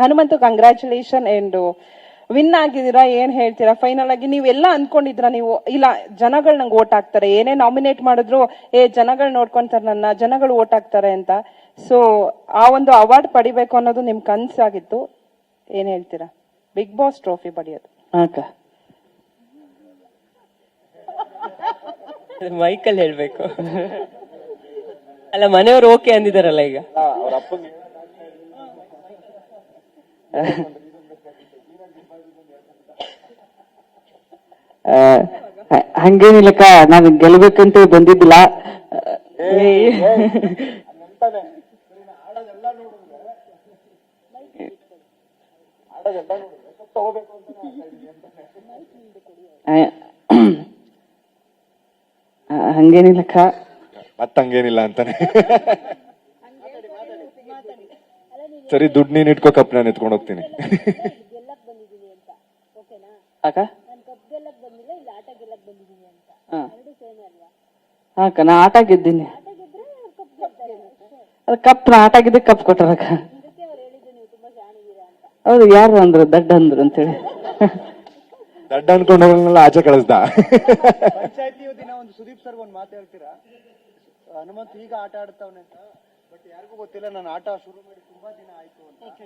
Hanumanthu congratulation. And win ಆಗಿದ್ದೀರಾ, ಏನ್ ಹೇಳ್ತೀರಾ? ಫೈನಲ್ ಆಗಿ ನೀವೆಲ್ಲ ಅನ್ಕೊಂಡಿದ್ರ ನೀವು ಇಲ್ಲ ಜನಗಳು ನಂಗೆ ಓಟ್ ಹಾಕ್ತಾರೆ, ಏನೇ ನಾಮಿನೇಟ್ ಮಾಡಿದ್ರು ಜನಗಳು ನೋಡ್ಕೊಂತಾರೆ ನನ್ನ, ಜನಗಳು ಓಟ್ ಹಾಕ್ತಾರೆ ಅಂತ. ಸೊ ಆ ಒಂದು ಅವಾರ್ಡ್ ಪಡಿಬೇಕು ಅನ್ನೋದು ನಿಮ್ ಕನ್ಸಾಗಿತ್ತು, ಏನ್ ಹೇಳ್ತೀರಾ? ಬಿಗ್ ಬಾಸ್ ಟ್ರೋಫಿ ಪಡೆಯೋದು. ಮೈಕಲ್ ಹೇಳ್ಬೇಕು. ಅಲ್ಲ, ಮನೆಯವರು ಓಕೆ ಅಂದಿದಾರಲ್ಲ ಈಗ. ಹಂಗೇನಿಲ್ಲಕ್ಕ, ನಾನು ಗೆಲ್ಬೇಕಂತ ಬಂದಿದ್ದಿಲ್ಲ. ಹಂಗೇನಿಲ್ಲಕ್ಕ, ಮತ್ತಂಗೇನಿಲ್ಲ ಅಂತಾನೆ. ಸರಿ, ದುಡ್ಡು ನೀನ್ ಇಟ್ಕೋ, ಕಪ್ ನಾನು ಎತ್ಕೊಂಡು ಹೋಗ್ತೀನಿ. ಅಕ್ಕ ನಾ ಆಟ ಗೆದ್ದೀನಿ. ಕಪ್ ನಾ ಆಟ ಗೆದ್ದೆ, ಕಪ್ ಕೊಟ್ಟಾರಕ್ಕ. ಹೌದು, ಯಾರು ಅಂದ್ರು ದಡ್ಡ ಅಂದ್ರು ಅಂತೇಳಿ. ದಡ್ಡ ಅನ್ಕೊಂಡವ್ರನ್ನೆಲ್ಲ ಆಚೆ ಕಳಿಸ್ದ. ಪಂಚಾಯತಿ ದಿನ ಒಂದು ಸುದೀಪ್ ಸರ್ ಒಂದು ಮಾತು ಹೇಳ್ತೀರಾ? ಹನುಮಂತ್ ಈಗ ಆಟ ಆಡ್ತಾವನೆ ಅಂತ, ಬಟ್ ಯಾರಿಗೂ ಗೊತ್ತಿಲ್ಲ ನಾನು ಆಟ ಶುರು ಮಾಡಿ ತುಂಬಾ ದಿನ ಆಯ್ತು ಅಂತ.